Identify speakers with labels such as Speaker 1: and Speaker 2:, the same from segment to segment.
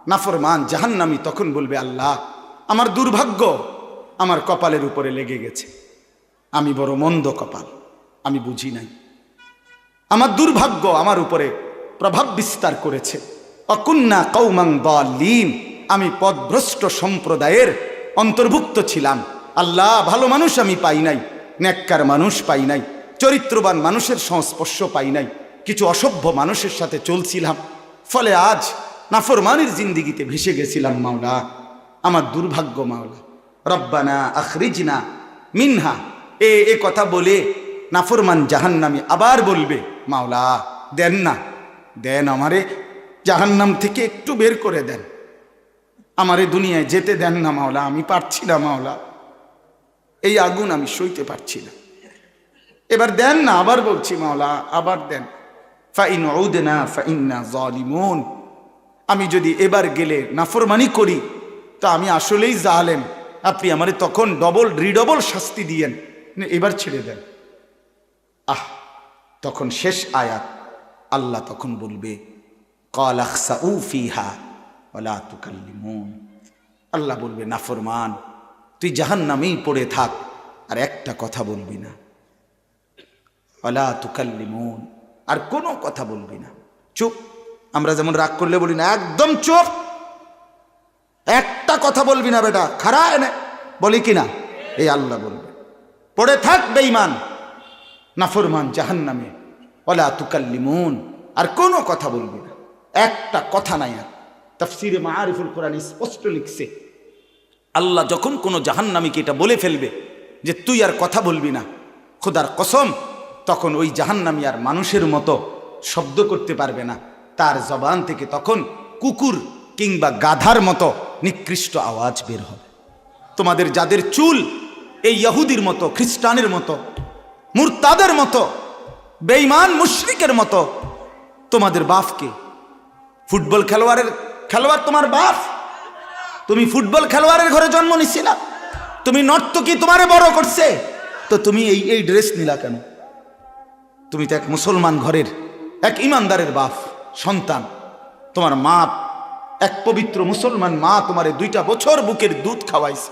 Speaker 1: নাফরমান জাহান্নামী তখন বলবে, আল্লাহ আমার দুর্ভাগ্য আমার কপালের উপরে লেগে গেছে, আমি বড় মন্দ কপাল, আমি বুঝি নাই, আমার দুর্ভাগ্য আমার উপরে প্রভাব বিস্তার করেছে। অকুন্না কৌমাং দাল্লিন, আমি পথভ্রষ্ট সম্প্রদায়ের অন্তর্ভুক্ত ছিলাম। আল্লাহ ভালো মানুষ আমি পাই নাই, নেককার মানুষ পাই নাই, চরিত্রবান মানুষের সংস্পর্শ পাই নাই, কিছু অসভ্য মানুষের সাথে চলছিলাম, ফলে আজ নাফরমানির জিন্দিগিতে ভেসে গেছিলাম। মাওলা আমার দুর্ভাগ্য, মাওলা রব্বানা আখরিজনা মিনহা। এ কথা বলে নাফরমান জাহান্নামী আবার বলবে, মাওলা দেন না, দেন আমারে জাহান্নাম থেকে একটু বের করে দেন, আমারে দুনিয়ায় যেতে দেন না মাওলা, আমি পারছি না মাওলা, এই আগুন আমি সইতে পারছি না, এবার দেন না। আবার বলছি মাওলা আবার দেন। ফাইন উদনা ফাইন্না যালিমুন, আমি যদি এবার গেলে নাফরমানি করি তো আমি আসলেই জালেম, আপনি আমারে তখন ডবল রিডবল শাস্তি দিয়েন, এবার ছেড়ে দেন। তখন শেষ আয়াত, আল্লাহ তখন বলবে ক্বালা খসাউ ফিহা ওয়ালা তুকাল্লিমুন। আল্লাহ বলবে, নাফরমান তুই জাহান্নামেই পড়ে থাক, আর একটা কথা বলবি না, ওয়ালা তুকাল্লিমুন, আর কোনো কথা বলবি না, চুপ। আমরা যেমন রাগ করলে বলি না, একদম চুপ, একটা কথা বলবি না বেটা, খারা এনে বলি কিনা, এই আল্লাহ বলবে পড়ে থাক বেঈমান নাফরমান জাহান্নামে, ওয়ালা তুকাল্লিমুন, আর কোনো কথা বলবি না, একটা কথা নাই। আর তাফসীরে মাআরিফুল কোরআন স্পষ্ট লিখছে, আল্লাহ যখন কোনো জাহান্নামীকে এটা বলে ফেলবে যে তুই আর কথা বলবি না, খোদার কসম, তখন ওই জাহান্নামী আর মানুষের মতো শব্দ করতে পারবে না, তার জবান থেকে তখন কুকুর কিংবা গাধার মতো নিকৃষ্ট আওয়াজ বের হবে। তোমাদের যাদের চুল এই ইহুদির মতো, খ্রিস্টানের মতো, মুরতাদের মতো, বেঈমান মুশরিকের মতো, তোমাদের বাপকে, ফুটবল খেলোয়াড় তোমার বাপ, তুমি ফুটবল খেলোয়াড়ের ঘরে জন্ম নিছিলা, তুমি নর্তকী তোমারে বড় করছে, তো তুমি এই ড্রেস নিলা কেন? তুমি তো এক মুসলমান ঘরের এক ইমানদারের বাপ সন্তান, তোমার মা এক পবিত্র মুসলমান মা তোমারে 2টা বছর বুকের দুধ খাওয়াইছে।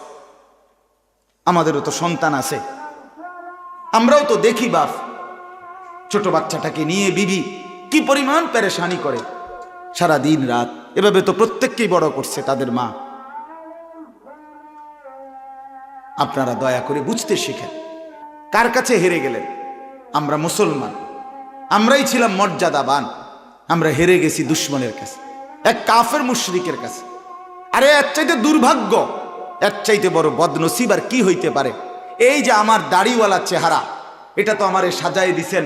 Speaker 1: আমাদেরও তো সন্তান আছে, আমরাও তো দেখি বাপ ছোট বাচ্চাটাকে নিয়ে বিবি কি পরিমাণ পেরেশানি করে সারা দিন রাত, এভাবে তো প্রত্যেককেই বড় করছে তাদের মা। আপনারা দয়া করে বুঝতে শিখেন, কার কাছে হেরে গেলেন? আমরা মুসলমান, আমরাই ছিলাম মর্যাদাবান, আমরা হেরে গেছি দুশ্মনের কাছে, এক কাফের মুশরিকের কাছে। আরে এর চাইতে দুর্ভাগ্য, এর চাইতে বড় বদনসিব আর কি হইতে পারে? এই যে আমার দাড়িওয়ালা চেহারা, এটা তো আমারে সাজায় দিছেন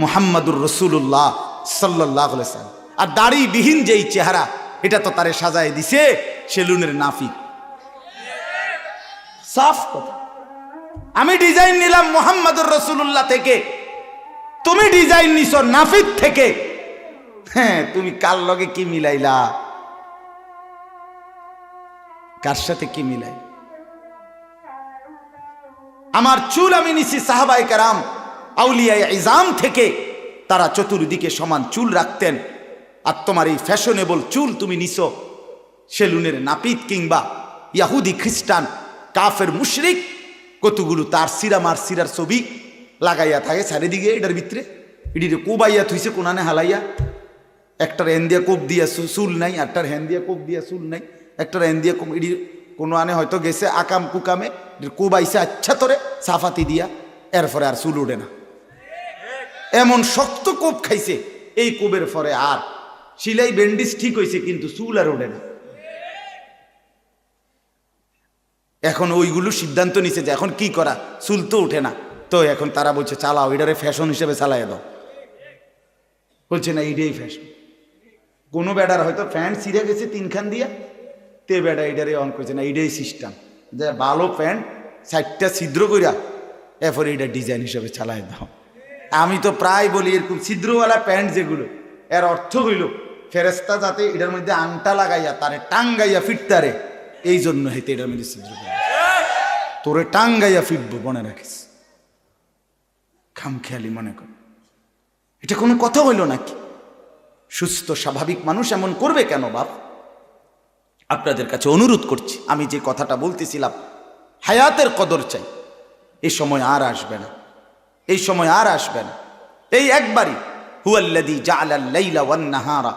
Speaker 1: মুহাম্মাদুর রাসূলুল্লাহ সাল্লাল্লাহু আলাইহি ওয়াসাল্লাম, আর দাড়িবিহীন যেই চেহারা, এটা তো তারে সাজায় দিছে সেলুনের নাফিক। সাফ কথা। আমি ডিজাইন নিলাম মুহাম্মাদুর রাসূলুল্লাহ থেকে, তুমি ডিজাইন নিছো নাফিক থেকে। হ্যাঁ, তুমি কার লগে কি মিলাইলা, কার সাথে কি মিলাই? আমার চুল আমি নিছি সাহাবায়ে কেরাম আউলিয়ায়ে ইজাম থেকে, তারা চতুর্দিকে সমান চুল রাখতেন, আর তোমার এই ফ্যাশনেবল চুল তুমি নিছো সেলুনের নাপিত কিংবা ইহুদি খ্রিস্টান কাফের মুশরিক, কতগুলো তার সিরার ছবি লাগাইয়া থাকে চারিদিকে, এটার ভিতরে এটিতে কোবাইয়া থুইছে কোনানে হালাইয়া, একটার হ্যান দিয়া কোপ দিয়া চুল নাই, একটার হ্যান দিয়া কোপ দিয়া চুল নাই, একটার হ্যান দিয়া এটি কোনো আনে হয়তো গেছে আকাম কুকামে কোবাইছে আচ্ছা তোরে সাফাতি দিয়া, এরপরে আর চুল উঠে না, এমন শক্ত কোপ খাইছে, এই কোবের পরে আর সিলাই ব্যান্ডিজ ঠিক হয়েছে কিন্তু চুল আর ওঠে না। এখন ওইগুলো সিদ্ধান্ত নিছে যে এখন কি করা, চুল তো উঠে না, তো এখন তারা বলছে চালাও এটারে ফ্যাশন হিসেবে চালাই দাও, বলছে না এইটাই ফ্যাশন। কোনো বেডার হয়তো প্যান্ট ছিঁড়ে গেছে 3খান দিয়া, তে বেডা এটারে অন করছে না, এইটাই সিস্টেম যে ভালো প্যান্ট 4টা ছিদ্র কইরা এরপরে এটা ডিজাইন হিসেবে চালাই দাও। আমি তো প্রায় বলি এরকম ছিদ্রওয়ালা প্যান্ট যেগুলো, এর অর্থ হইল ফেরেস্তা যাতে এটার মধ্যে আংটা লাগাইয়া তারে টাঙ্গাইয়া ফিটতারে, এই জন্য হইতে এটার মধ্যে ছিদ্র করে তোরে টাঙ্গাইয়া ফিটবো, মনে রাখিস, খামখেয়ালি মনে কর। এটা কোনো কথা হইল নাকি? সুস্থ স্বাভাবিক মানুষ এমন করবে কেন বাপ? আপনাদের কাছে অনুরোধ করছি, আমি যে কথাটা বলতেছিলাম হায়াতের কদর চাই, এই সময় আর আসবে না, এই সময় আর আসবে না। এই একবারই হুয়াল্লাযী জাআলাল লাইলা ওয়ান নাহারা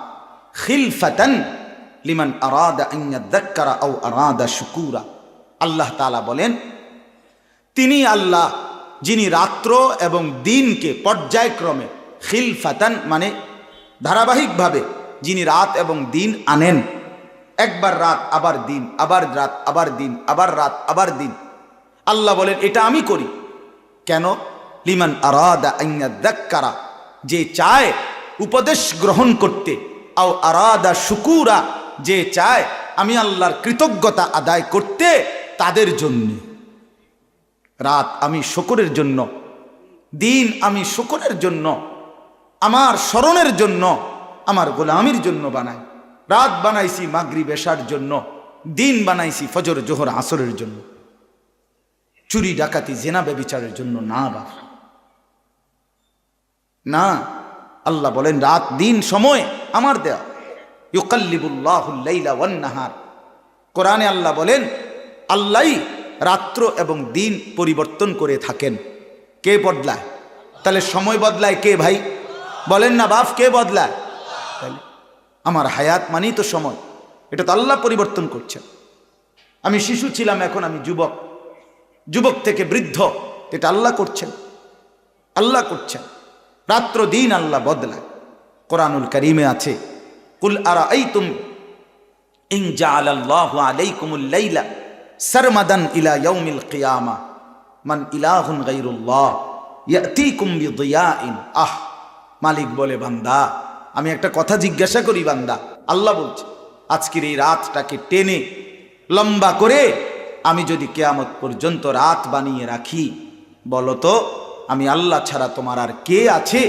Speaker 1: খিলফাতান লিমান আরাদা আন ইয়াযাক্কারা আও আরাদা শুকুরা। আল্লাহ তাআলা বলেন, তিনি আল্লাহ যিনি রাত্র এবং দিনকে পর্যায়ক্রমে, খিলফাতান মানে ধারাবাহিকভাবে যিনি রাত এবং দিন আনেন, একবার রাত আবার দিন, আবার রাত আবার দিন, আবার রাত আবার দিন। আল্লাহ বলেন এটা আমি করি। কেন? লিমান আরাদা আন ইয়াযাক্কারা, যে চায় উপদেশ গ্রহণ করতে, আও আরাদা শুকুরা, যে চায় আমি আল্লাহর কৃতজ্ঞতা আদায় করতে, তাদের জন্য। রাত আমি শুকরের জন্য, দিন আমি শুকরের জন্য, আমার স্মরণের জন্য, আমার গোলামির জন্য বানাই। রাত বানাইছি মাগরিব এশার জন্য, দিন বানাইছি ফজর জোহর আসরের জন্য, চুরি ডাকাতি জেনা ব্যভিচারের জন্য না বাবা, না। আল্লাহ বলেন রাত দিন সময় আমার দেয়া। ইউকাল্লিবুল্লাহুল লাইলা ওয়ান নাহার, কোরআনে আল্লাহ বলেন আল্লাহই রাত্র এবং দিন পরিবর্তন করে থাকেন। কে বদলায়? তাহলে সময় বদলায় কে ভাই? বলেন না বাপ, কে বদলায়? তাহলে আমার হায়াত মানেই তো সময়, এটা তো আল্লাহ পরিবর্তন করছেন। আমি শিশু ছিলাম, এখন আমি যুবক, যুবক থেকে বৃদ্ধ, এটা আল্লাহ করছেন, আল্লাহ করছেন। রাত্র দিন আল্লাহ বদলায়। কোরআনুল কারীমে আছে, কুল আরাআইতুম ইন জাআলাল্লাহু আলাইকুমুল লাইলা সারমাদান ইলা ইয়াউমিল কিয়ামা মান ইলাহুন গায়রুল্লাহ ইয়াতিকুম বিদিয়াইন। আহ, মালিক বলে বান্দা আমি একটা কথা জিজ্ঞাসা করি বান্দা, আল্লাহ বলছে আজকের এই রাতটাকে টেনে লম্বা করে আমি যদি কিয়ামত পর্যন্ত রাত বানিয়ে রাখি, বলো তো আমি আল্লাহ ছাড়া তোমার আর কে আছে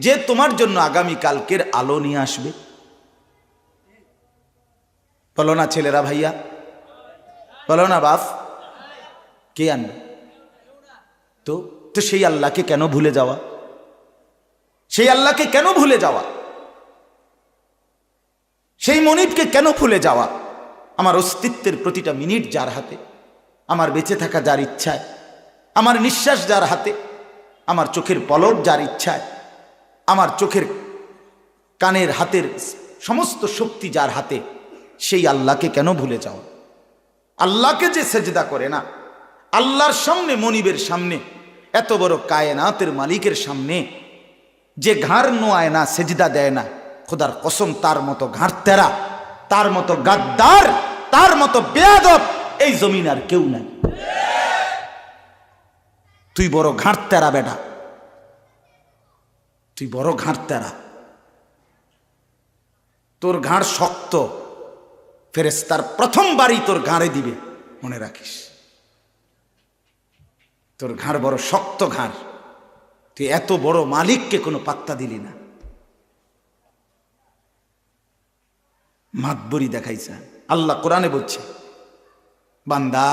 Speaker 1: যে তোমার জন্য আগামী কালকের আলো নিয়ে আসবে? বলো না ছেলেরা, ভাইয়া বলো না বাপ, কে আনবে? তো তো সেই আল্লাহকে কেন ভুলে যাওয়া? সেই আল্লাহকে কেন ভুলে যাওয়া? সেই মনিবকে কেন ভুলে যাওয়া? আমার অস্তিত্বের প্রতিটা মিনিট যার হাতে, আমার বেঁচে থাকা যার ইচ্ছায়, আমার নিঃশ্বাস যার হাতে, আমার চোখের পলক যার ইচ্ছায়, আমার চোখের কানের হাতের সমস্ত শক্তি যার হাতে, সেই আল্লাহকে কেন ভুলে যাওয়া? আল্লাহকে যে সেজদা করে না, আল্লাহর সামনে, মনিবের সামনে, এত বড় কায়নাতের মালিকের সামনে যে ঘাড় নোয়ায় না, সেজদা দেয় না, খোদার কসম তার মতো ঘাড় তেরা, তার মতো গাদ্দার, তার মতো বেয়াদব এই জমিন আর কেউ নাই। তুই বড় ঘাড় তেরা বেটা, তুই বড় ঘাড় তেরা, তোর ঘাড় শক্ত, ফেরেশতার প্রথম বাড়ি তোর ঘাড়ে দিবে, মনে রাখিস। তোর ঘাড় বড় শক্ত ঘাড়, তুই এত বড় মালিককে কোনো পাত্তা দিলি না, মাতবরি দেখাইছে। আল্লাহ কোরআনে বলছে, বান্দা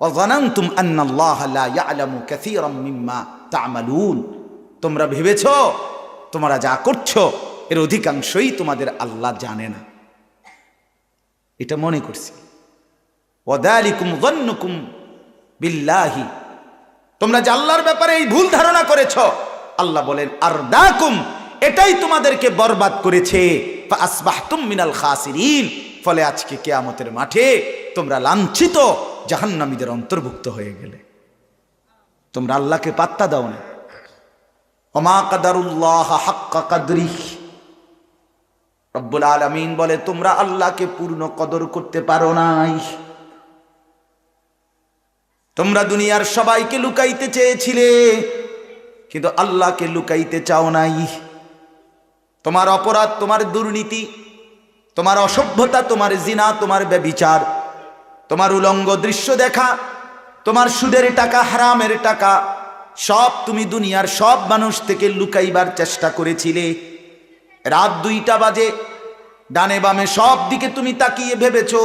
Speaker 1: ওয়াযানানতুম আন্নাল্লাহা লা ইয়ালামু কাসীরাম মিম্মা তা'মালুন, তোমরা ভেবেছ তোমরা যা করছো এর অধিকাংশই তোমাদের আল্লাহ জানে না, এটা মনে করছি। ওয়াযালিকুম যান্নুকুম বিল্লাহি, তোমরা যে আল্লাহর ব্যাপারে এই ভুল ধারণা করেছ, আল্লাহ বলেন আরদাকুম, এটাই তোমাদেরকে বরবাদ করেছে। ফাসবাহতুম মিনাল খাসিরিন, ফলে আজকে কিয়ামতের মাঠে তোমরা লাঞ্ছিত জাহান্নামীদের অন্তর্ভুক্ত হয়ে গেলে। তোমরা আল্লাহকে পাত্তা দাও না। ওমা কাদারুল্লাহ হাক্কা কাদরিহি, রব্বুল আলামিন বলে তোমরা আল্লাহকে পূর্ণ কদর করতে পারো নাই। তোমরা দুনিয়ার সবাইকে লুকাইতে চেয়েছিলে, কিন্তু আল্লাহকে লুকাইতে চাও নাই। তোমার অপরাধ, তোমার দুর্নীতি, তোমার অসভ্যতা, তোমার জিনা, তোমার ব্যভিচার, তোমার উলঙ্গ দৃশ্য দেখা, তোমার সুদের টাকা, হারামের টাকা, সব তুমি দুনিয়ার সব মানুষ থেকে লুকাইবার চেষ্টা করেছিলে। রাত 2টা বাজে, ডানে বামে সব দিকে তুমি তাকিয়ে ভেবেছো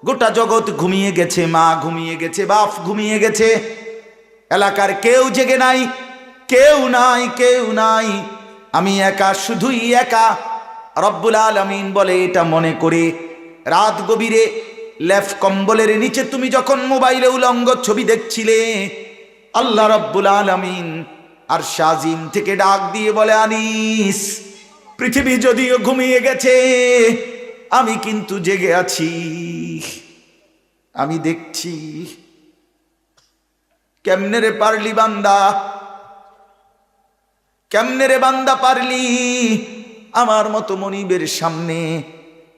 Speaker 1: গোটা জগৎ ঘুমিয়ে গেছে, মা ঘুমিয়ে গেছে, বাপ ঘুমিয়ে গেছে, এলাকার কেউ জেগে নাই, কেউ নাই, কেউ নাই, আমি একা, শুধুই একা। রব্বুল আলামিন বলে এটা মনে করে রাত গভীরে লেফ কম্বলের নিচে তুমি যখন মোবাইলে উলঙ্গ ছবি দেখছিলে, আল্লাহ রাব্বুল আলামিন আরশ আজিম থেকে ডাক দিয়ে বলে, আনিস, পৃথিবী যদিও ঘুমিয়ে গেছে, আমি কিন্তু জেগে আছি, আমি দেখছি। কেমনে রে পারলি বান্দা, কেমনে রে বান্দা পারলি আমার মতো মনিবের সামনে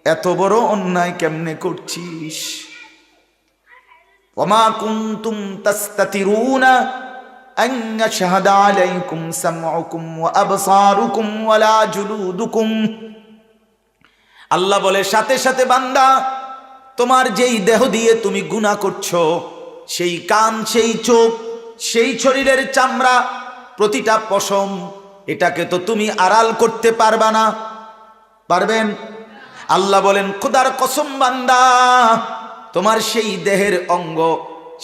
Speaker 1: এত বড় অন্যায় কেমনে করছিস? ওমা কুনতুম তাস্তাতিরুনা আন ইয়াশহাদা আলাইকুম সামউকুম ওয়া আবসারুকুম ওয়ালা জুলুদুকুম। আল্লাহ বলে, সাথে সাথে বান্দা, তোমার যেই দেহ দিয়ে তুমি গুনাহ করছো, সেই কান, সেই চোখ, সেই শরীরের চামড়া, প্রতিটা পশম, এটাকে তো তুমি আড়াল করতে পারবা না। পারবেন? আল্লাহ বলেন, খোদার কসম বান্দা, তোমার সেই দেহের অঙ্গ,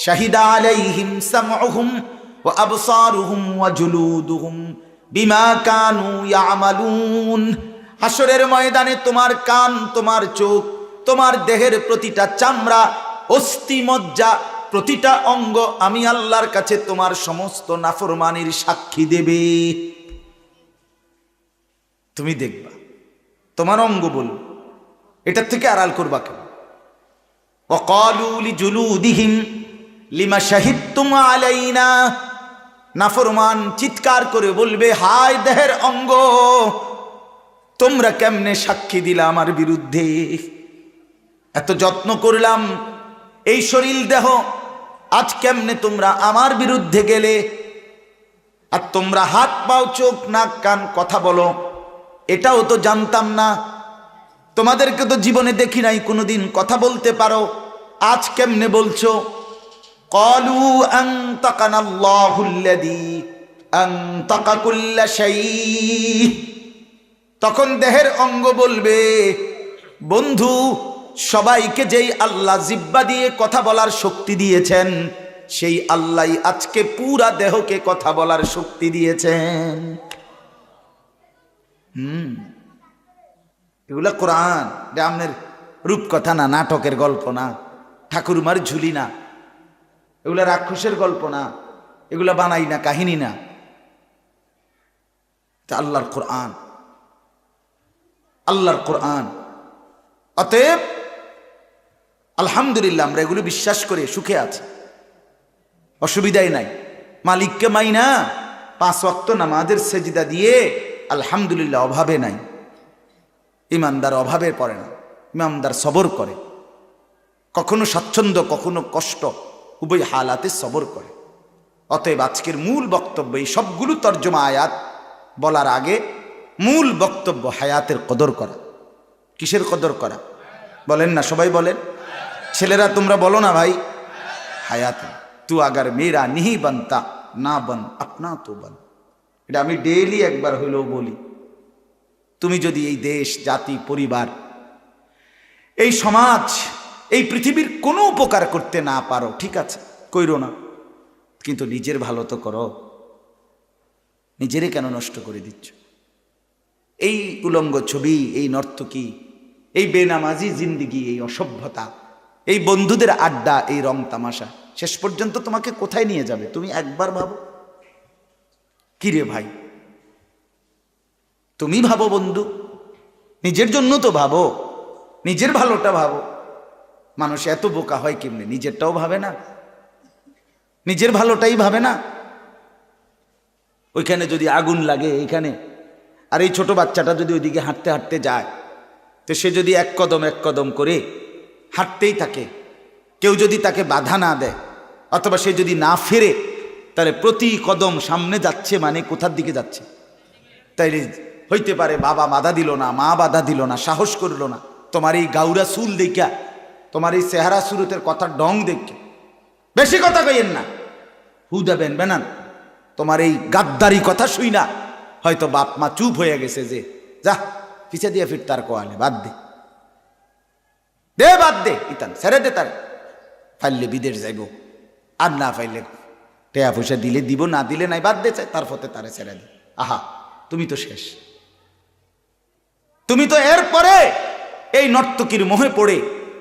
Speaker 1: শাহিদা আলাইহিম সামউহুম ওয়া আবসারুহুম ওয়া জুলুদুহুম বিমা কানু ইয়ামালুন। হাসরের ময়দানে তোমার কান, তোমার চোখ, তোমার দেহের প্রতিটা চামড়া, অস্থি মজ্জা, প্রতিটা অঙ্গ আমি আল্লাহর কাছে তোমার সমস্ত নাফরমানির সাক্ষী দেবে। তুমি দেখবা, তোমার অঙ্গ বলবে, এটার থেকে আড়াল করবা কেন? ওয়াকালু লিজুলুদিহিম লিমা শাহিদতুম আলাইনা। নাফরমান চিৎকার করে বলবে, হায় দেহের অঙ্গ, তোমরা কেমনে সাক্ষী দিলা আমার বিরুদ্ধে? এত যত্ন করলাম এই শরীর দেহ, আজ কেমনে তোমরা আমার বিরুদ্ধে গেলে? আর তোমরা হাত পাও, চোখ, নাক, কান, কথা বলো, এটাও তো জানতাম না। তোমাদেরকে তো জীবনে দেখি নাই কোনোদিন কথা বলতে পারো, আজ কেমনে বলছো? ক্বালু আনতাকানাল্লাহুল্লাযী আনতাকা কুল্লা শাই। তখন দেহের অঙ্গ বলবে, বন্ধু, সবাইকে যেই আল্লাহ জিহ্বা দিয়ে কথা বলার শক্তি দিয়েছেন, সেই আল্লাহ আজকে পুরা দেহকে কথা বলার শক্তি দিয়েছেন। এগুলা কোরআন, আপনার রূপকথা না, নাটকের গল্প না, ঠাকুরমার ঝুলি না, এগুলা রাক্ষসের গল্প না, এগুলা বানাই না, কাহিনী না, আল্লাহর কোরআন, আল্লাহর কোরআন। অতএব আলহামদুলিল্লাহ, আমরা এগুলো বিশ্বাস করে সুখে আছি, অসুবিধাই নাই। মালিককে মাইনা 5 ওয়াক্ত নামাজের সেজদা দিয়ে আলহামদুলিল্লাহ, অভাবে নাই। ইমানদার অভাবে পড়ে না, ইমানদার সবর করে, কখনো স্বাচ্ছন্দ্য, কখনো কষ্ট, উভয় হালাতে সবর করে। অতএব আজকের মূল বক্তব্য, এই সবগুলো তর্জমা আয়াত বলার আগে মূল বক্তব্য হায়াতের কদর করা। কিসের কদর করা বলেন না, সবাই বলেন। ছেলেরা তোমরা বলো না ভাই, হায়াত। তু আগার মেরা নিহি বানতা না বন আপনা তো বন। এটা আমি ডেইলি একবার হইলেও বলি। তুমি যদি এই দেশ, জাতি, পরিবার, এই সমাজ, এই পৃথিবীর কোনো উপকার করতে না পারো, ঠিক আছে, কইরো না, কিন্তু নিজের ভালো তো করো। নিজেরে কেন নষ্ট করে দিচ্ছ? এই উলঙ্গ ছবি, এই নর্তকী, এই বেনামাজি জিন্দিগি, এই অসভ্যতা, এই বন্ধুদের আড্ডা, এই রং তামাশা শেষ পর্যন্ত তোমাকে কোথায় নিয়ে যাবে? তুমি একবার ভাবো। কিরে ভাই, তুমি ভাবো বন্ধু, নিজের জন্য তো ভাবো, নিজের ভালোটা ভাবো। মানুষ এত বোকা হয় কেমনে? নিজেরটাও ভাবে না, নিজের ভালোটাই ভাবে না। ওইখানে যদি আগুন লাগে এইখানে, আর এই ছোট বাচ্চাটা যদি ওইদিকে হাঁটতে হাঁটতে যায়, তো সে যদি এক কদম করে হাঁটতেই থাকে, কেউ যদি তাকে বাধা না দেয়, অথবা সে যদি না ফেরে, তাহলে প্রতি কদম সামনে যাচ্ছে মানে কোথার দিকে যাচ্ছে? তাইলে হইতে পারে বাবা বাধা দিল না, মা বাধা দিল না, সাহস করলো না, তোমার এই গাউরা চুল দেখা, তোমার এই চেহারা সুরতের কথা ডং দেখে। বেশি কথা কইেন না, হুদা বেন বেনান। তোমার এই গাদ্দারি কথা শুই না হয়তো বাপ মা চুপ হয়ে গেছে, যে যা পিছে দিয়ে ফির তার কোয়ালে বাদ দে, দে বাদ দে, ইতান ছেড়ে দে, তার ফাইলে বিদেশ যাইব, আর না ফাইলে টেয়া পয়সা দিলে দিব, না দিলে নাই, বাদ দে, তার ফতে তারে ছেড়ে দে। আহা, তুমি তো শেষ। তুমি তো এরপরে এই নর্তকীর মোহে পড়ে,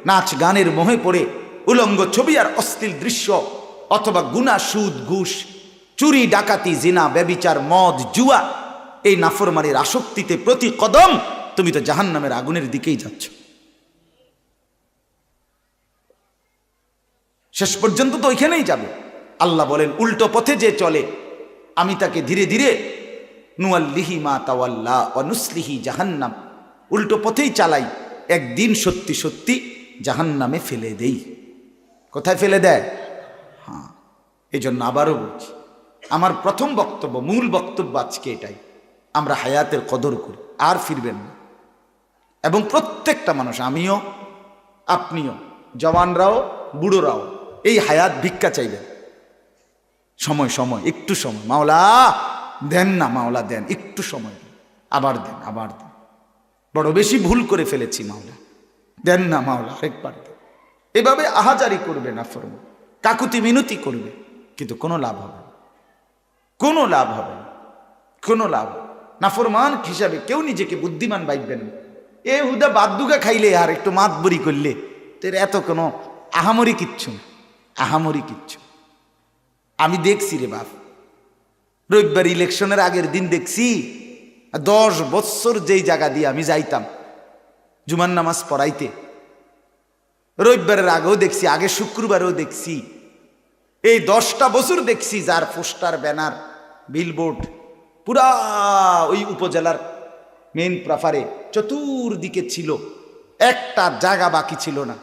Speaker 1: নাচ গানের মোহে পড়ে, উলঙ্গ ছবি আর অশ্লীল দৃশ্য, অথবা গুনাহ, সুদ, ঘুষ, চুরি, ডাকাতি, জিনা, ব্যভিচার, মদ, জুয়া, এই নাফরমানির আসক্তিতে প্রতি কদম তুমি তো জাহান্নামের আগুনের দিকেই যাচ্ছ। শেষ পর্যন্ত তো ওইখানেই যাবে। আল্লাহ বলেন, উল্টো পথে যে চলে আমি তাকে ধীরে ধীরে নুয়াল্লিহি মা তাওয়াল্লা ওয়া নুসলিহি জাহান্নাম, উল্টো পথেই চালাই, একদিন সত্যি সত্যি জাহান্নামে ফেলে দেই। কোথায় ফেলে দেয়? হ্যাঁ, এই জন্য আবারও বলছি, আমার প্রথম বক্তব্য, মূল বক্তব্য আজকে এটাই, আমরা হায়াতের কদর করি, আর ফিরবেন না। এবং প্রত্যেকটা মানুষ, আমিও, আপনিও, জওয়ানরাও, বুড়োরাও এই হায়াত ভিক্ষা চাইবেন। সময় সময়, একটু সময়, মাওলা দেন না, মাওলা দেন, একটু সময় দেন, আবার দেন, আবার দেন, বড় বেশি ভুল করে ফেলেছি, মাওলা দেন না, মাওলা আরেকবার দেন। এভাবে আহাজারি করবে না, ফরমান কাকুতি মিনতি করবে, কিন্তু কোনো লাভ হবে না, কোনো লাভ হবে না, কোনো লাভ। নাফরমান হিসাবে কেউ নিজেকে বুদ্ধিমান ভাববেন না। এ হুদা বাদুগা খাইলে আর একটু মাতবরি করলে তোর এত কোনো আহামরি কিচ্ছু না, আহামরি কিচ্ছু। আমি দেখছি রে বাপ, রবিবার ইলেকশনের আগের দিন দেখছি 10 বছর যেই জায়গা দিয়ে আমি যাইতাম জুমার নামাজ পড়াইতে, রবিবারের আগেও দেখছি, আগে শুক্রবারেও দেখছি, এই 10টা বছর দেখছি যার পোস্টার, ব্যানার, বিলবোর্ড পুরা ওই উপজেলার মেইন প্রাফারে চতুর্দিকে ছিল, একটা জায়গা বাকি ছিল না।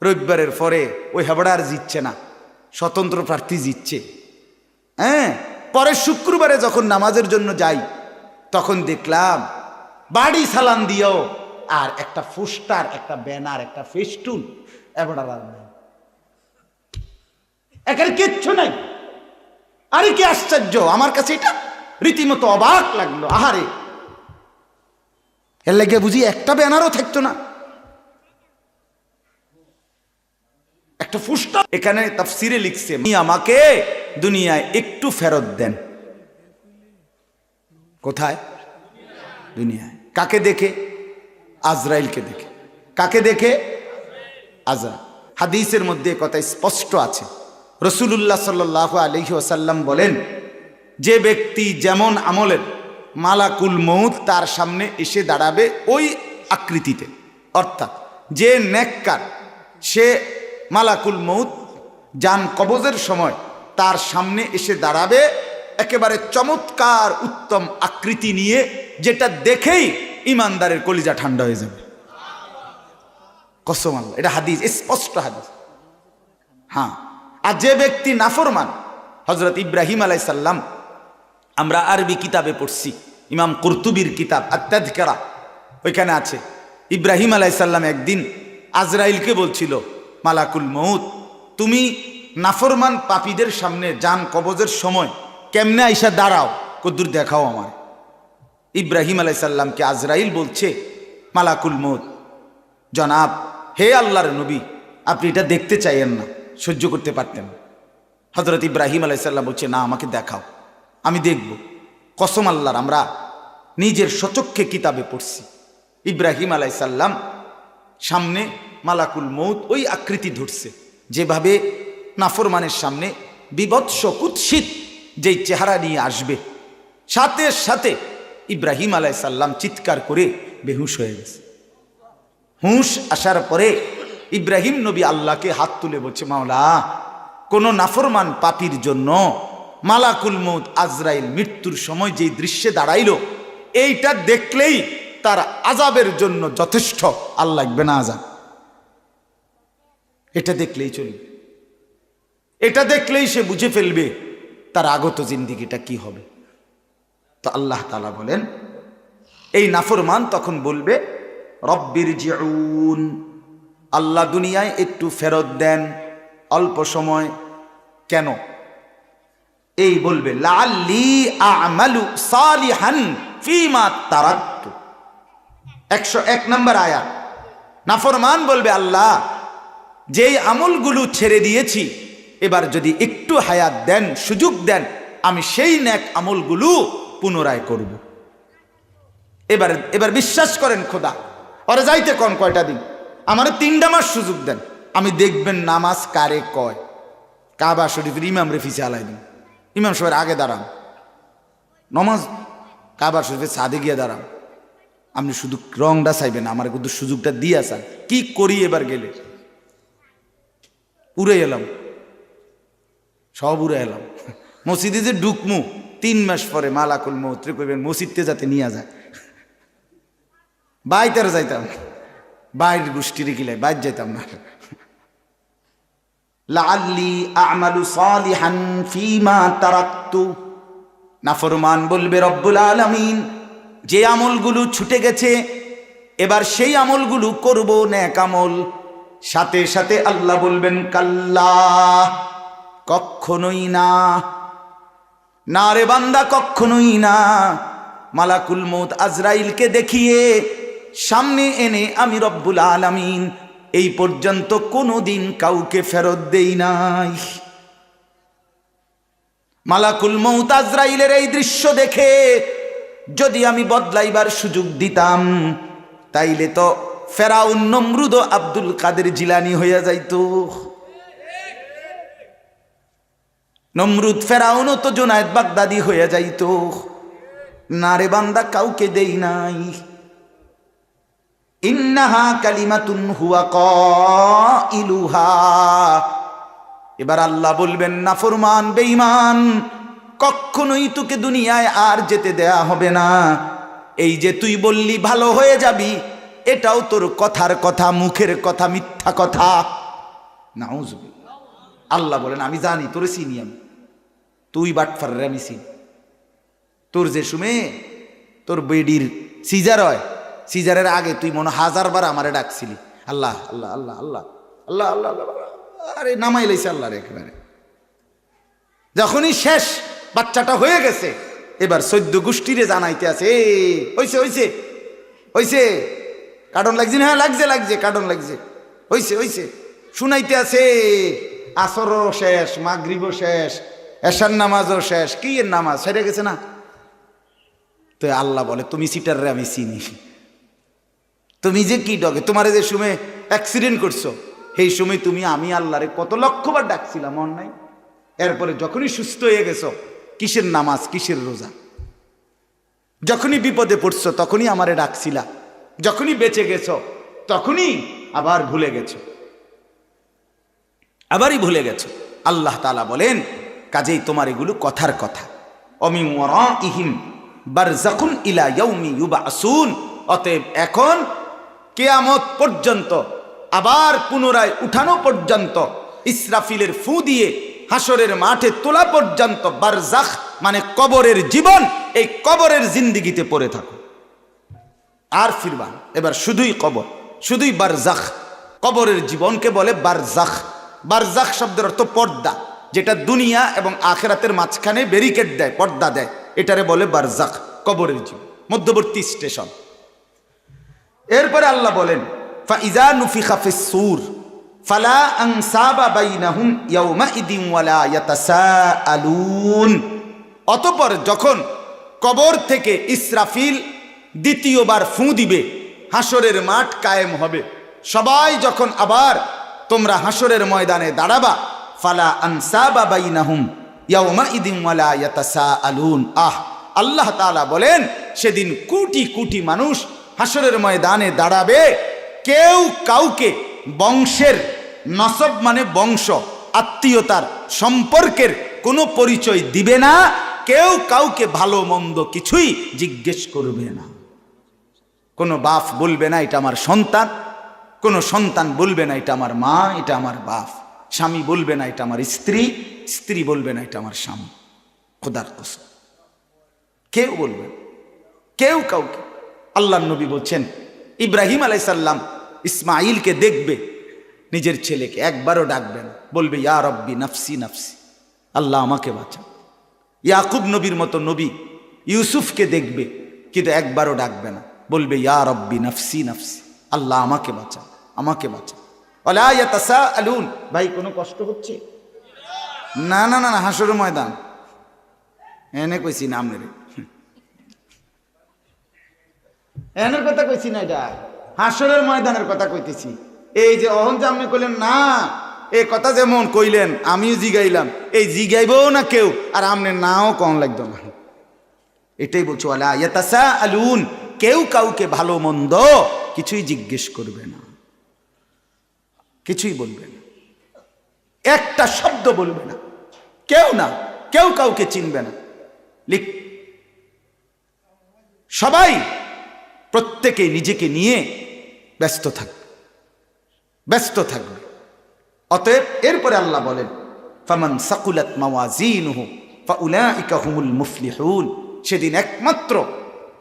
Speaker 1: রবিবারের পরে ওই হেবড়ার জিতছে না, স্বতন্ত্র প্রার্থী জিতছে। হ্যাঁ, পরে শুক্রবারে যখন নামাজের জন্য যাই তখন দেখলাম বাড়ি সালাম দিয়েও আর একটা পোস্টার, একটা ব্যানার, একটা ফেস্টুন হেবড়ার আর নাই, একের কিচ্ছু নাই। আরে কি আশ্চর্য, আমার কাছে এটা রীতিমতো অবাক লাগলো। আহারে, এর লাগে বুঝি একটা ব্যানারও থাকতো না, একটা ফুসটা। এখানে তাফসিরে লিখছে, আমাকে দুনিয়ায় একটু ফেরত দেন। কোথায়? দুনিয়ায়। কাকে দেখে? আজরাইলকে দেখে। কাকে দেখে? আজরাইল। হাদিসের মধ্যে কথা স্পষ্ট আছে, রাসূলুল্লাহ সাল্লাল্লাহু আলাইহি ওয়াসাল্লাম বলেন, যে ব্যক্তি যেমন আমলের, মালাকুল মউত তার সামনে এসে দাঁড়াবে ওই আকৃতিতে। অর্থাৎ যে নেককার, সে মালাকুল মউত জান কবজের সময় তার সামনে এসে দাঁড়াবে একেবারে চমৎকার উত্তম আকৃতি নিয়ে, যেটা দেখেই ইমানদারের কলিজা ঠান্ডা হয়ে যাবে। কসম আল্লাহ, এটা হাদিস, স্পষ্ট হাদিস। হ্যাঁ, আর যে ব্যক্তি নাফরমান, হযরত ইব্রাহিম আলাইহিস সালাম, আমরা আরবি কিতাবে পড়ছি, ইমাম কুরতুবির কিতাব আত-তাযকিরা, ওইখানে আছে ইব্রাহিম আলাইহিস সালাম একদিন আজরাইলকে বলছিল, মালাকুল মউত তুমি নাফরমান পাপীদের সামনে জান কবজের সময় কেমনে আইসা দাঁড়াও, কদ্দুর দেখাও আমার। ইব্রাহিম আলাইহিস সালামকে আজরাইল বলছে, মালাকুল মউত, জনাব, হে আল্লাহর নবী, আপনি এটা দেখতে চাইয়েন না, সহ্য করতে পারতেন। হযরত ইব্রাহিম আলাইহিস সালাম বলছে, না, আমাকে দেখাও, আমি দেখব। কসম আল্লাহর, আমরা নিজের সচক্ষে কিতাবে পড়ছি, ইব্রাহিম আলাইহিস সালাম সামনে মালাকুল মউত ওই আকৃতি ধরছে, যেভাবে নাফরমানের সামনে বিভৎস কুৎসিত যেই চেহারা নিয়ে আসবে, সাথে সাথে ইব্রাহিম আলাইহিস সালাম চিৎকার করে বেহুশ হয়ে গেছে। হুঁশ আসার পরে ইব্রাহিম নবী আল্লাহকে হাত তুলে বলছে, মাওলা, কোন নাফরমান পাপীর জন্য মালাকুল মউত আজরাইল মৃত্যুর সময় যেই দৃশ্যে দাঁড়াইলো, এইটা দেখলেই তার আযাবের জন্য যথেষ্ট, আর লাগবে না আযাব। এটা দেখলেই চলবে, এটা দেখলেই সে বুঝে ফেলবে তার আগত জিন্দিগিটা কি হবে। তো আল্লাহ তাআলা বলেন, এই নাফরমান তখন বলবে, রব্বিরজিউন, আল্লাহ দুনিয়ায় একটু ফেরত দেন, অল্প সময়। কেন? এই বলবে, লাআল্লি আ'মালু সালিহান ফীমা তারাকতু, 101 নম্বর আয়াত। নাফরমান বলবে, আল্লাহ, যেই আমলগুলো ছেড়ে দিয়েছি, এবার যদি একটু হায়াত দেন, সুযোগ দেন, আমি সেই নেক আমলগুলো পুনরায় করব। এবার বিশ্বাস করেন খোদা, ওরে যাইতে কোন কয়টা দিন, আমার 3টা মাস সুযোগ দেন, আমি দেখবেন নামাজ কারে কয়। কাবা শরীফের ইমাম রে ফিসে আলাই দিন, ইমাম সাহেবের আগে দাঁড়ান, নমাজ কাবা শরীফের ছাদে গিয়ে দাঁড়ান, আপনি শুধু রংটা চাইবেন, আমার কিন্তু সুযোগটা দিয়ে আসা। কি করি এবার গেলে? উড়ে এলাম, সব উড়ে এলাম। মসজিদে যে ঢুকমু 3 মাস পরে মালাকুল মউত রে কইবেন মসজিদে যাতে নিয়ে যায়। বাইতার যাইতাম, বাইরের গোষ্ঠীর গিলাই বাইর যাইতাম না। লাআল্লি আ'মালু সালিহান ফীমা তারাকতু, নাফরমান বলবে রব্বুল আলামিন যে আমলগুলো ছুটে গেছে এবার সেই আমলগুলো করব, নেক আমল। সাথে সাথে আল্লাহ বলবেন কাল্লা, কখনোই না, না রে বান্দা কখনোই না। মালাকুল মউত আজরাইলকে দেখিয়ে সামনে এনে আমি রব্বুল আলামিন এই পর্যন্ত কোনোদিন কাউকে ফেরত দেই নাই। মালাকুল মউত আজরাইলের এই দৃশ্য দেখে যদি আমি বদলাইবার সুযোগ দিতাম তাইলে তো ফেরাউন নমরুদ আব্দুল কাদের জিলানী হইয়া যাইতো। নমরুদ ফেরাউনও তো জুনায়েদ বাগদাদি হইয়া যাইতো। না রে বান্দা কাউকে দেই নাই। ইন্নাহা কালিমাতুন হুয়া কাইলুহা, এবার আল্লাহ বলবেন নাফরমান বেঈমান কখনোই তোকে দুনিয়ায় আর যেতে দেয়া হবে না। এই যে তুই বললি ভালো হয়ে যাবি, এটাও তোর কথার কথা, মুখের কথা, মিথ্যা কথা। নাউজুবিল্লাহ। আল্লাহ বলেন আমি জানি, তোরে চিনি আমি, তুই বাটফার রে আমি চিনি। তোর যে সময় তোর বেডির সিজার হয়, সিজারের আগে তুই মনে 1000 বার আমারে ডাকছিলি আল্লাহ আল্লাহ আল্লাহ আল্লাহ আল্লাহ আল্লাহ আল্লাহ, আরে নামাই লাইছে আল্লাহ রে একেবারে। যখনই শেষ বাচ্চাটা হয়ে গেছে এবার 14 গোষ্ঠীরে জানাইতে আছে, হইছে হইছে হইছে, কার্টন লাগছে না? হ্যাঁ লাগছে লাগছে, কার্টন লাগছে, হইছে হইছে, শুনাইতে আছে। আসরও শেষ, মাগরিবও শেষ, এশার নামাজও শেষ, কি এর নামাজ সেরে গেছে না? তো আল্লাহ বলে তুমি সিটার রে আমি চিনি, তুমি যে কি ডগে, তোমার যে সময় অ্যাক্সিডেন্ট করছো সেই সময় তুমি আমি আল্লাহরে কত লক্ষবার ডাকছিলাম অন্যায়। এরপরে যখনই সুস্থ হয়ে গেছো কিসের নামাজ কিসের রোজা? যখনই বিপদে পড়ছো তখনই আমারে ডাকছিলা, যখনই বেঁচে গেছো তখনই আবার ভুলে গেছো, আবারই ভুলে গেছো। আল্লাহ তাআলা বলেন কাজেই তোমার এগুলো কথার কথা। অমিন ওয়ারাইহিম বারযাকুন ইলা ইয়াউমি ইউবআসুন, অতএব এখন কিয়ামত পর্যন্ত, আবার পুনরায় উঠানো পর্যন্ত, ইসরাফিলের ফু দিয়ে হাসরের মাঠে তোলা পর্যন্ত বারজাখ মানে কবরের জীবন, এই কবরের জিন্দিগিতে পড়ে থাকো আর ফিরবা। এবার শুধুই কবর, শুধুই বারজাখ। কবরের জীবনকে বলে বারজাখ। বারজাখ শব্দের অর্থ পর্দা, যেটা দুনিয়া এবং আখিরাতের মাঝখানে ব্যারিকেড দেয়, পর্দা দেয়, এটারে বলে বারজাখ, কবরের জীবন, মধ্যবর্তী স্টেশন। এরপরে আল্লাহ বলেন ফাইজা নুফিখা ফিস-সূর ফালা আনসাবা বাইনাহুম ইয়াওমাইদিন ওয়ালা ইয়াতাসাআলুন, অতঃপর যখন কবর থেকে ইসরাফিল দ্বিতীয়বার ফু দিবে, হাসরের মাঠ কায়েম হবে, সবাই যখন আবার তোমরা হাসরের ময়দানে দাঁড়াবা, ফালা আনসাবা বাইনাহুম ইয়াওমাইদিন ওয়ালা ইয়াতাসাআলুন। আল্লাহ তাআলা বলেন সেদিন কোটি কোটি মানুষ হাসরের ময়দানে দাঁড়াবে, কেউ কাউকে বংশের, নসব মানে বংশ, আত্মীয়তার, সম্পর্কের কোনো পরিচয় দিবে না, কেউ কাউকে ভালো মন্দ কিছুই জিজ্ঞেস করবে না। কোনো বাপ বলবে না এটা আমার সন্তান, কোনো সন্তান বলবে না এটা আমার মা, এটা আমার বাপ, স্বামী বলবে না এটা আমার স্ত্রী, স্ত্রী বলবে না এটা আমার স্বামী। খোদার কসম কেউ বলবে, কেউ কাউকে। আল্লাহর নবী বলছেন ইব্রাহিম আলাইহিস সালাম ইসমাইলকে দেখবে, নিজের ছেলেকে একবারও ডাকবে না, বলবে ইয়া রব্বি নাফসি নাফসি, আল্লাহ আমাকে বাঁচা। ইয়াকুব নবীর মতো নবী ইউসুফকে দেখবে, কিন্তু একবারও ডাকবে না, বলবে ইয়া রব্বি নাফসি নাফসি, আল্লাহ আমাকে বাঁচা, আমাকে বাঁচা। ওয়ালা ইয়াতাসাআলুন, ভাই কোনো কষ্ট হচ্ছে? না না না, হাসরের ময়দান এনে কইছি না, আমনে এনের কথা কইছি না, এটা হাসরের ময়দানের কথা কইতেছি। এই যে অহন যে আপনি কইলেন না, এই কথা যেমন কইলেন আমিও জিগাইলাম, এই জিগাইবও না কেউ আর আমনে নাও কম লাগতো না। এটাই বলছো, আলা ইয়াতাসাআলুন, কেউ কাউকে ভালো মন্দ কিছুই জিজ্ঞেস করবে না, কিছুই বলবে না, একটা শব্দ বলবে না, কেউ না, কেউ কাউকে চিনবে না। লিখ, সবাই প্রত্যেকে নিজেকে নিয়ে ব্যস্ত থাকবে, ব্যস্ত থাকবে। অতএব এরপরে আল্লাহ বলেন, ফামান সাকুলাত মাওয়াজিনুহু ফাউলাইকা হুমুল মুফলিহুন, সেদিন একমাত্র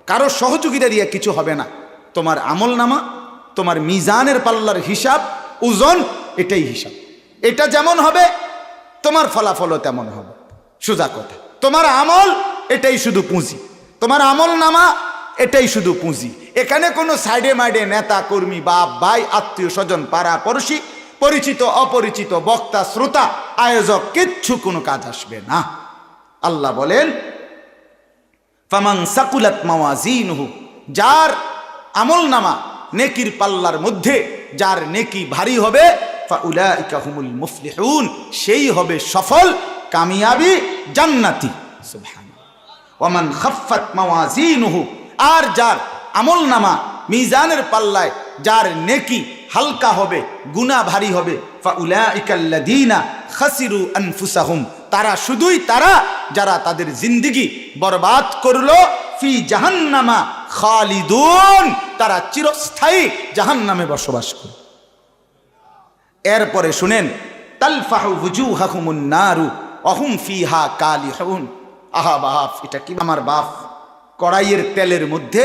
Speaker 1: কারো সহযোগিতা দিয়ে কিছু হবে না। তোমার আমলনামা, তোমার মিজানের পাল্লার হিসাব, ওজন, এটাই হিসাব। এটা যেমন হবে তোমার ফলাফলও তেমন হবে। সোজা কথা, তোমার আমল এটাই শুধু পুঁজি, তোমার আমল নামা এটাই শুধু পুঁজি। এখানে কোনো সাইডে মাইডে নেতা কর্মী, বাপ ভাই, আত্মীয় স্বজন, পাড়া পড়শি, পরিচিত অপরিচিত, বক্তা শ্রোতা, আয়োজক, কিচ্ছু কোনো কাজ আসবে না। আল্লাহ বলেন, ফামান সাকুলাত মাওয়াজিনুহু, যার আমল নামা নেকির পাল্লার মধ্যে যার নেকি ভারী হবে, ফাউলাইকা হুমুল মুফলিহুন, সেই হবে সফল, কামিয়াবি, জান্নাতি। সুবহানাল্লাহ। ওয়ামান খাফফাত মাওয়াজিনুহু, আর যার আমল নামা মিজানের পাল্লায় যার নেকি হালকা হবে, গুনাহ ভারী হবে, ফাউলাইকাল্লাযীনা খাসিরু আনফুসাহুম, তারা শুধুই তারা যারা তাদের জিন্দেগি বরবাদ করলো, ফি জাহান্নামা খালিদুন, তারা চিরস্থায়ী জাহান্নামে বসবাস করে। এরপরে শুনেন, তালফাহু ওয়ুজুহাহুমুন নারু ওয়া হুম ফিহা কালিহুন। আহা বাপ, এটা কি আমার বাপ কড়াইয়ের তেলের মধ্যে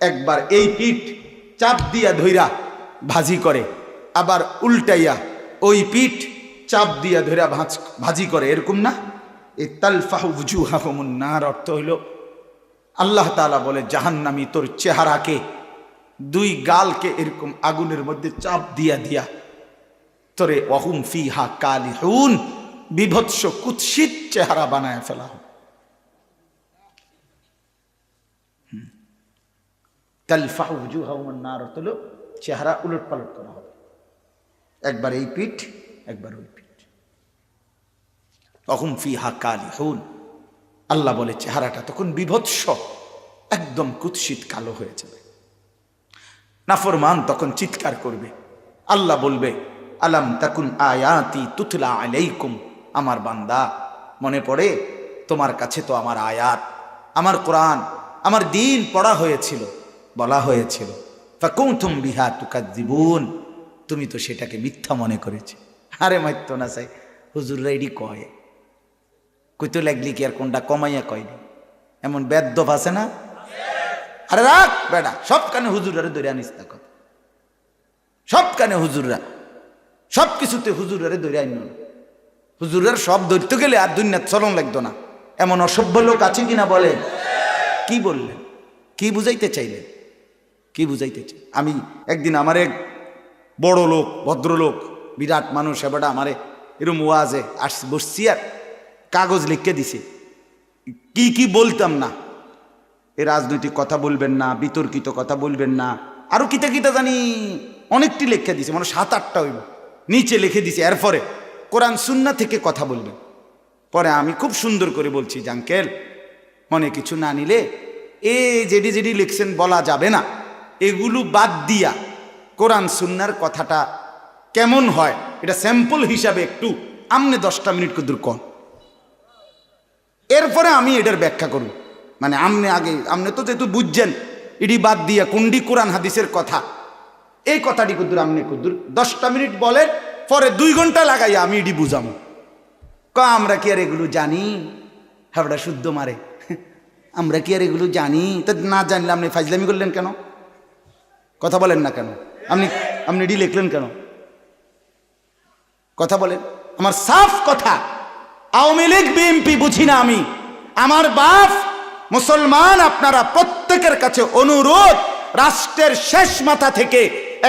Speaker 1: একবার এই পিঠ চাপ দিয়া ধইরা ভাজি করে, আবার উল্টাইয়া ওই পিঠ চাপ দিয়া ধইরা ভাজি করে, এরকম না? এই তালফাহু ওয়ুজুহাহুমুন নার অর্থ হইল, আল্লাহ তাআলা বলে জাহান্নামী তোর চেহারাকে, দুই গালকে এরকম আগুনের মধ্যে চাপ দিয়া দিয়া তোরে ওয়া হুম ফিহা কালিহুন, বিভৎস কুৎসিত চেহারা বানায় ফেলা হবে। তালফাহু ওয়ুজুহাহুমুন নার অর্থ হলো চেহারা উলট পালট করা হবে, একবার এই পিঠ একবার ওই পিঠ। ওয়া হুম ফিহা কালিহুন, আল্লাহ বলে চেহারাটা তখন বিভৎস, একদম কুৎসিত কালো হয়ে যাবে। নাফরমান তখন চিৎকার করবে, আল্লাহ বলবে, আলাম তাকুন আয়াতি তুতলা আলাইকুম, আমার বান্দা মনে পড়ে তোমার কাছে তো আমার আয়াত, আমার কোরআন, আমার দ্বীন পড়া হয়েছিল, বলা হয়েছিল, ফাকুনতুম বিহা তুকাজ্জিবুন, তুমি তো সেটাকে মিথ্যা মনে করেছ। আরে মাইত্য না চাই, হুজুররা এডি কয়, কইতে লাগলি কি আর কোনটা কমাইয়া কয়নি, এমন বেদ্যপ আছে না? আরে রাখ বেটা, সব কানে হুজুররা ধরে আনিস না কথা, সব কানে হুজুররা, সব কিছুতে হুজুররা ধরে আইন না। হুজুরের সব ধরতে গেলে আর দুনিয়া চলন লাগতো না। এমন অসভ্য লোক আছে কিনা বলেন? কি বললেন, কি বুঝাইতে চাইলেন, কি বুঝাইতে চাই? আমি একদিন আমার এক বড় লোক, ভদ্রলোক, বিরাট মানুষ, এবারটা আমারে এরম ওয়াজে আসছি, বসছি আর কাগজ লিখে দিছে, কি কি বলতাম না, এ রাজনৈতিক কথা বলবেন না, বিতর্কিত কথা বলবেন না, আরো কিতা কিতা জানি অনেকটি লিখে দিছে, মানে 7-8টা হইব, নিচে লিখে দিছে, এরপরে কোরআন সুন্নাহ থেকে কথা বলবেন। পরে আমি খুব সুন্দর করে বলছি, জাঙ্কেল মনে কিছু না নিলে এ যেডি যেডি লিখছেন বলা যাবে না, এগুলো বাদ দিয়া কোরআন সুন্নাহর কথাটা কেমন হয় এটা স্যাম্পল হিসাবে একটু আমনে 10টা মিনিট কদূর কন, এরপরে আমি এটার ব্যাখ্যা করব। মানে আমনে আগে, আমনে তো যেহেতু বুঝছেন এটি বাদ দিয়া কোনটি কোরআন হাদিসের কথা, এই কথাটি কদূর আমনে কদূর 10টা মিনিট বলেন, পরে 2 ঘন্টা লাগাইয়া আমি এটি বুঝামো। আমরা কি আর এগুলো জানি? হাবড়া শুদ্ধ মারে, আমরা কি আর এগুলো জানি? তা না জানলে আপনি ফাজলামি করলেন কেন? কথা বলেন না কেন? আপনি এটি লিখলেন কেন? কথা বলেন। আমার সাফ কথা, আওয়ামী লীগ বিএনপি বুঝি না আমি, আমার বাপ মুসলমান, আপনারা প্রত্যেকের কাছে অনুরোধ, রাষ্ট্রের শেষ মাথা থেকে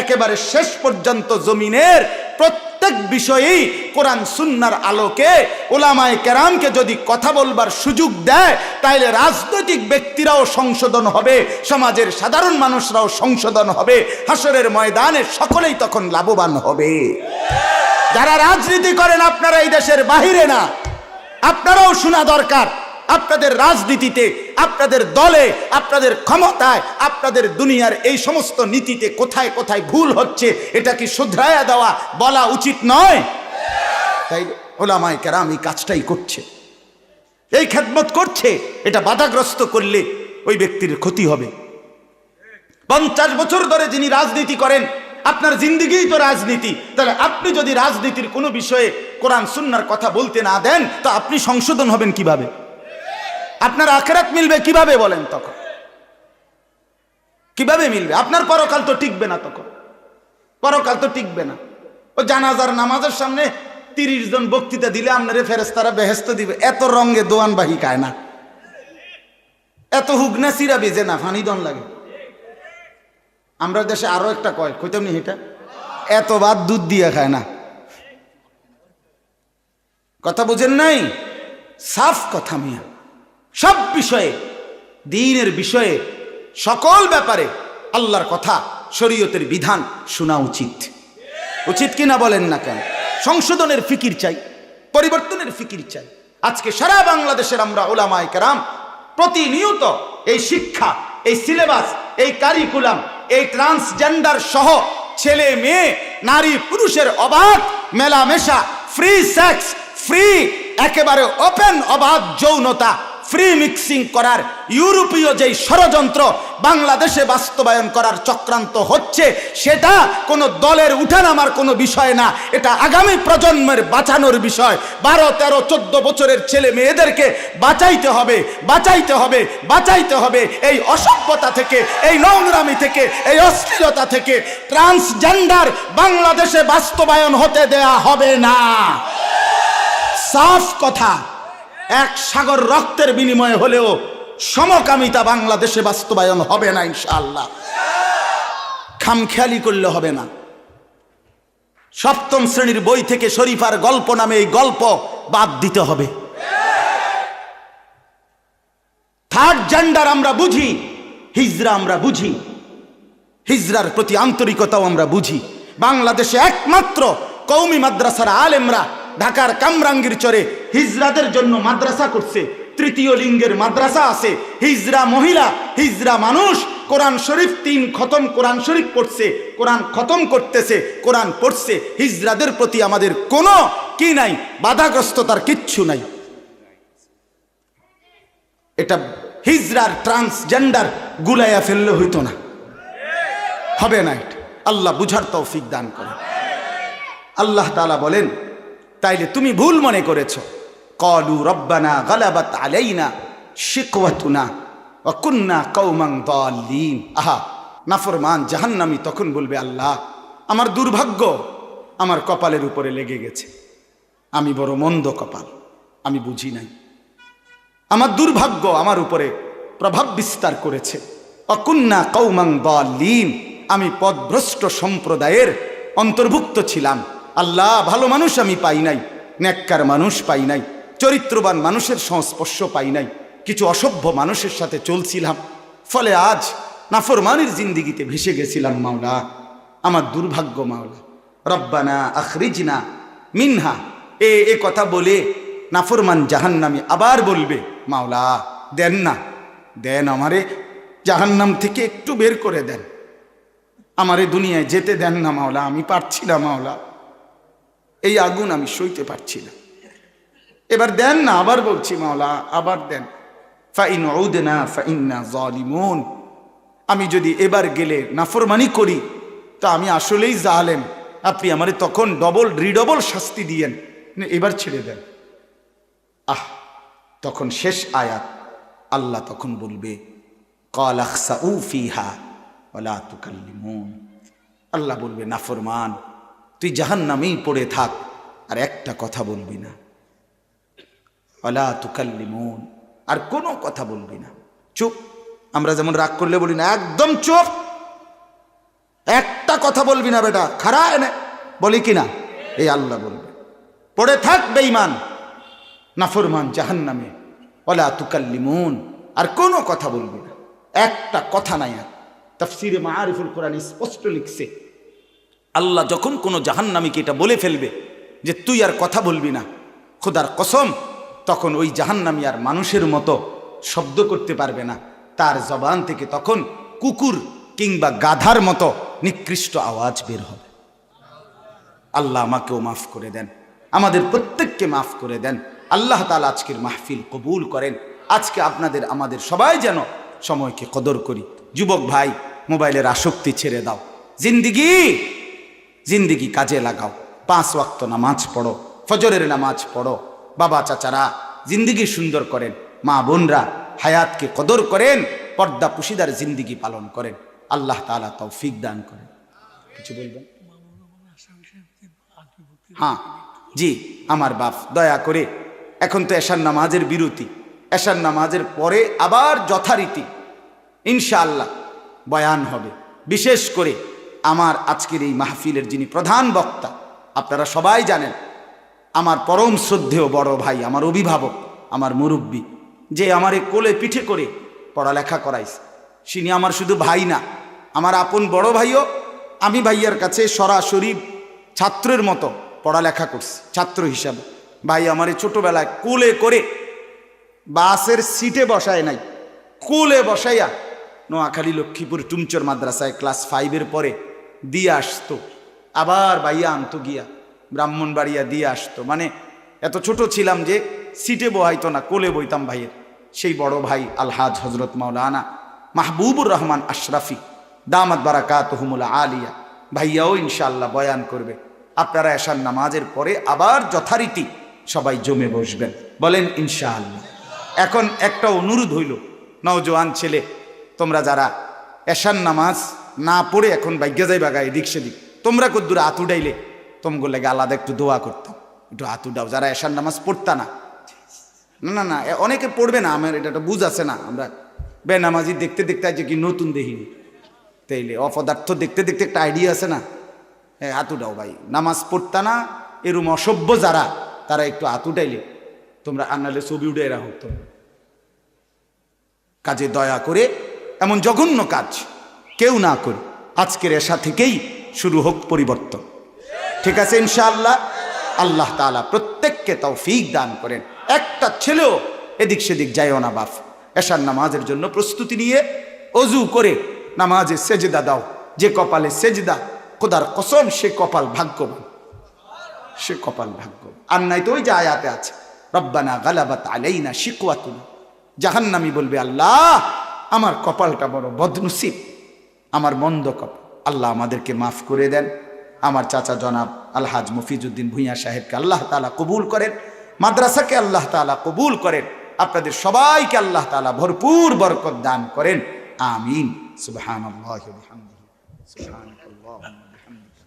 Speaker 1: একেবারে শেষ পর্যন্ত জমিনের প্রত্যেক প্রত্যেক বিষয়েই কোরআন সুন্নাহর আলোকে উলামায়ে কেরামকে যদি কথা বলবার সুযোগ দেয়, তাইলে রাজনৈতিক ব্যক্তিরাও সংশোধন হবে, সমাজের সাধারণ মানুষরাও সংশোধন হবে, হাসরের ময়দানে সকলেই তখন লাভবান হবে। যারা রাজনীতি করেন আপনারা এই দেশের বাহিরে না, আপনারাও শোনা দরকার। আপনাদের রাজনীতিতে, আপনাদের দলে, আপনাদের ক্ষমতায়, আপনাদের দুনিয়ার এই সমস্ত নীতিতে কোথায় কোথায় ভুল হচ্ছে, এটা কি শুধরায়া দেওয়া বলা উচিত নয়? তাই উলামায়ে কেরাম এই কাজটাই করছে, এই খেদমত করছে। এটা বাধাগ্রস্ত করলে ওই ব্যক্তির ক্ষতি হবে। 50 বছর ধরে যিনি রাজনীতি করেন, আপনার জিন্দেগিই তো রাজনীতি, তাহলে আপনি যদি রাজনীতির কোনো বিষয়ে কোরআন সুন্নাহর কথা বলতে না দেন, তো আপনি সংশোধন হবেন কিভাবে? আপনার আখিরাত মিলবে কিভাবে বলেন? তখন কিভাবে মিলবে? আপনার পরকাল তো টিকবে না, তখন পরকাল তো টিকবে না। ও জানাজার নামাজের সামনে 30 জন বক্তৃতা দিলে আপনারে ফেরেশতারা বেহেশত দিবে। এত রঙে দোয়ান বাহি খায় না, এত হুগনা সিরা বেজে না, ফানি দন লাগে। আমরা দেশে আরো একটা কয়, কইতাম নি এটা, এত ভাত দুধ দিয়ে খায় না। কথা বুঝেন নাই? সাফ কথা মিয়া। সব বিষয়ে, দ্বীনের বিষয়ে, সকল ব্যাপারে আল্লাহর কথা, শরীয়তের বিধান শোনা উচিত। উচিত কিনা বলেন না কেন? সংশোধনের ফিকির চাই, পরিবর্তনের ফিকির চাই। আজকে সারা বাংলাদেশের আমরা উলামায়ে কেরাম প্রতিনিয়ত এই শিক্ষা, এই সিলেবাস, এই কারিকুলাম, এই ট্রান্সজেন্ডার সহ ছেলে মেয়ে, নারী পুরুষের অবাধ মেলামেশা, ফ্রি সেক্স, ফ্রি একেবারে ওপেন অবাধ যৌনতা, ফ্রি মিক্সিং করার ইউরোপীয় যেই ষড়যন্ত্র বাংলাদেশে বাস্তবায়ন করার চক্রান্ত হচ্ছে, সেটা কোনো দলের উঠানামার কোনো বিষয় না, এটা আগামী প্রজন্মের বাঁচানোর বিষয়। 12, 13, 14 বছরের ছেলে মেয়েদেরকে বাঁচাইতে হবে, বাঁচাইতে হবে, বাঁচাইতে হবে এই অসভ্যতা থেকে, এই নোংরামি থেকে, এই অশ্লীলতা থেকে। ট্রান্সজেন্ডার বাংলাদেশে বাস্তবায়ন হতে দেয়া হবে না। সাফ কথা। এক সাগর রক্তের বিনিময়ে হলেও সমকামিতা বাংলাদেশে বাস্তবায়ন হবে না ইনশাআল্লাহ। খামখেয়ালি করলে হবে না। 7ম শ্রেণীর বই থেকে শরীফার গল্প নামে এই গল্প বাদ দিতে হবে। থার্ড জেন্ডার আমরা বুঝি, হিজরা আমরা বুঝি, হিজরার প্রতি আন্তরিকতাও আমরা বুঝি। বাংলাদেশে একমাত্র কওমি মাদ্রাসার আলেমরা ঢাকার কামরাঙ্গীর চরে হিজরাদের জন্য মাদ্রাসা করছে। 3য় লিঙ্গের মাদ্রাসা আছে। হিজরা মহিলা, হিজরা মানুষ কোরআন শরীফ 3 খতম কোরআন শরীফ পড়ছে, কোরআন খতম করতেছে, কোরআন পড়ছে। হিজরাদের প্রতি আমাদের কোনো কি নাই, বাধাগ্রস্ততার কিচ্ছু নাই। এটা হিজরার ট্রান্সজেন্ডার গুলাইয়া ফেললে হইতো না, হবে না। এটা আল্লাহ বুঝার তৌফিক দান করে। আল্লাহ তাআলা বলেন, তাইলে তুমি ভুল মনে করেছো। ক্বালু রব্বানা গালাবাত আলাইনা শিকওয়াতুনা ওয়া কুন্না কওমান দাল্লিন। আহা, নাফরমান জাহান্নামী তখন বলবে, আল্লাহ আমার দুর্ভাগ্য আমার কপালের উপরে লেগে গেছে, আমি বড় মন্দ কপাল, আমি বুঝি নাই। আমার দুর্ভাগ্য আমার উপরে প্রভাব বিস্তার করেছে। ওয়া কুন্না কওমান দাল্লিন, আমি পথভ্রষ্ট সম্প্রদায়ের অন্তর্ভুক্ত ছিলাম। আল্লাহ ভালো মানুষ আমি পাই নাই, নেককার মানুষ পাই নাই, চরিত্রবান মানুষের সংস্পর্শ পাই নাই, কিছু অসভ্য মানুষের সাথে চলছিলাম, ফলে আজ নাফরমানির জিন্দিগিতে ভেসে গেছিলাম। মাওলা আমার দুর্ভাগ্য, মাওলা রব্বানা আখরিজনা মিনহা। এ কথা বলে নাফরমান জাহান্নামী আবার বলবে, মাওলা দেন না, দেন আমারে জাহান্নাম থেকে একটু বের করে দেন, আমারে দুনিয়ায় যেতে দেন না মাওলা, আমি পারছি না মাওলা, এই আগুন আমি সইতে পারছি না, এবার দেন না। আবার বলছি মাওলা আবার দেন। ফাইন উদনা ফাইন্না যালিমুন, আমি যদি এবার গেলে নাফরমানি করি তো আমি আসলেই জালেম, আপনি আমারে তখন রিডবল শাস্তি দিয়েন, এবার ছেড়ে দেন। আহ, তখন শেষ আয়াত, আল্লাহ তখন বলবে, ক্বাল আখসাউ ফিহা ওয়ালা তুকাল্লিমুন। আল্লাহ বলবে, নাফরমান তুই জাহান্নামেই পড়ে থাক, আর একটা কথা বলবি না, ওয়ালা তুকাল্লিমুন, আর কোনো কথা বলবি না, চুপ। আমরা যেমন রাগ করলে বলি না, একদম চুপ, একটা কথা বলবি না বেটা, খারা এনে বলি কিনা, এই আল্লাহ বলবে। পড়ে থাক বেঈমান, নাফরমান, জাহান্নামে, ওয়ালা তুকাল্লিমুন, আর কোনো কথা বলবি না, একটা কথা নাই। আর তাফসীরে মাআরিফুল কোরআন স্পষ্ট লিখছে, আল্লাহ যখন কোনো জাহান্নামীকে এটা বলে ফেলবে যে তুই আর কথা বলবি না, খোদার কসম, তখন ওই জাহান্নামী আর মানুষের মতো শব্দ করতে পারবে না, তার জবান থেকে তখন কুকুর কিংবা গাধার মতো নিকৃষ্ট আওয়াজ বের হবে। আল্লাহ আমাকেও মাফ করে দেন, আমাদের প্রত্যেককে মাফ করে দেন। আল্লাহ তাআলা আজকের মাহফিল কবুল করেন। আজকে আপনাদের আমাদের সবাই যেন সময়কে কদর করি। যুবক ভাই, মোবাইলের আসক্তি ছেড়ে দাও, জিন্দিগি কাজে লাগাও, 5 ওয়াক্ত নামাজ পড়ো, ফজরের নামাজ পড়ো। বাবা চাচারা জিন্দিগি সুন্দর করেন, মা বোনরা হায়াতকে কদর করেন, পর্দা পুশিদার জিন্দিগি পালন করেন। আল্লাহ তাআলা তৌফিক দান করেন। কিছু বলবেন? হ্যাঁ জি, আমার বাপ দয়া করে, এখন তো এশার নামাজের বিরতি, এশার নামাজের পরে আবার যথারীতি ইনশাআল্লাহ বয়ান হবে। বিশেষ করে আমার আজকের এই মাহফিলের যিনি প্রধান বক্তা, আপনারা সবাই জানেন, আমার পরম শ্রদ্ধেয় বড় ভাই, আমার অভিভাবক, আমার মুরব্বী, যে আমার এই কোলে পিঠে করে পড়ালেখা করাইছে, তিনি আমার শুধু ভাই না, আমার আপন বড় ভাইও। আমি ভাইয়ার কাছে সরাসরি ছাত্রের মতো পড়ালেখা করছি, ছাত্র হিসাবে। ভাই আমার এই ছোটোবেলায় কোলে করে বাসের সিটে বসায় নাই, কোলে বসাইয়া নোয়াখালী লক্ষ্মীপুর টুমচর মাদ্রাসায় ক্লাস 5-এর পরে দিয়ে আসতো, আবার ভাইয়া আনতো গিয়া ব্রাহ্মণবাড়িয়া দিয়ে আসতো। মানে এত ছোট ছিলাম যে সিটে বহাইতো না, কোলে বইতাম ভাইয়ের। সেই বড় ভাই আলহাজ হজরত মাওলানা মাহবুবুর রহমান আশরাফি দামাত বারাকাতুহুমুল আলিয়া, ভাইয়াও ইনশাআল্লাহ বয়ান করবে। আপনারা এশার নামাজের পরে আবার যথারীতি সবাই জমে বসবেন, বলেন ইনশাআল্লাহ। এখন একটা অনুরোধ হইল, নওজোয়ান ছেলে, তোমরা যারা এশার নামাজ না পড়ে এখন ভাগ্যে যাই বাগা এদিক সেদিক, তোমরা কদ্দুর আতু ডাইলে তোমগুলো লাগে আলাদা একটু দোয়া করতাম, একটু আতু ডাও। যারা এশার নামাজ পড়তা না, না না অনেকে পড়বে না, আমার এটা বুঝ আছে না, আমরা বেনামাজি দেখতে দেখতে আছে কি নতুন দেখিনি, তাইলে অপদার্থ দেখতে দেখতে একটা আইডিয়া আছে না। হ্যাঁ, আতু ডাও ভাই, নামাজ পড়তা না এরম অসভ্য যারা, তারা একটু আতু ডাইলে তোমরা, আনালে ছবি উঠে এরা হতো। কাজে দয়া করে এমন জঘন্য কাজ কেউ না করে, আজকের এশা থেকেই শুরু হোক পরিবর্তন, ঠিক আছে ইনশাআল্লাহ। আল্লাহ তাআলা প্রত্যেককে তৌফিক দান করেন। একটা ছেলেও এদিক সেদিক যায়ও না বাপ, এশার নামাজের জন্য প্রস্তুতি নিয়ে অজু করে নামাজে সেজদা দাও। যে কপালে সেজদা, খোদার কসম সে কপাল ভাগ্যবান, সে কপাল ভাগ্যবান। আর নাই তো ওই যে আয়াতে আছে, রব্বানা গালাবাত আলাইনা শিকওয়াতুনা, জাহান্নামী বলবে আল্লাহ আমার কপালটা বড় বদনসিব, আমার মন্দ কপাল। আল্লাহ আমাদেরকে মাফ করে দেন। আমার চাচা জনাব আলহাজ মফিজউদ্দিন ভূঁইয়া সাহেবকে আল্লাহ তাআলা কবুল করেন, মাদ্রাসাকে আল্লাহ তাআলা কবুল করেন, আপনাদের সবাইকে আল্লাহ তাআলা ভরপুর বরকত দান করেন, আমিন। সুবহানাল্লাহি ওয়া বিহামদিহি, সুবহানাকাল্লাহুম্মা ওয়া বিহামদিকা।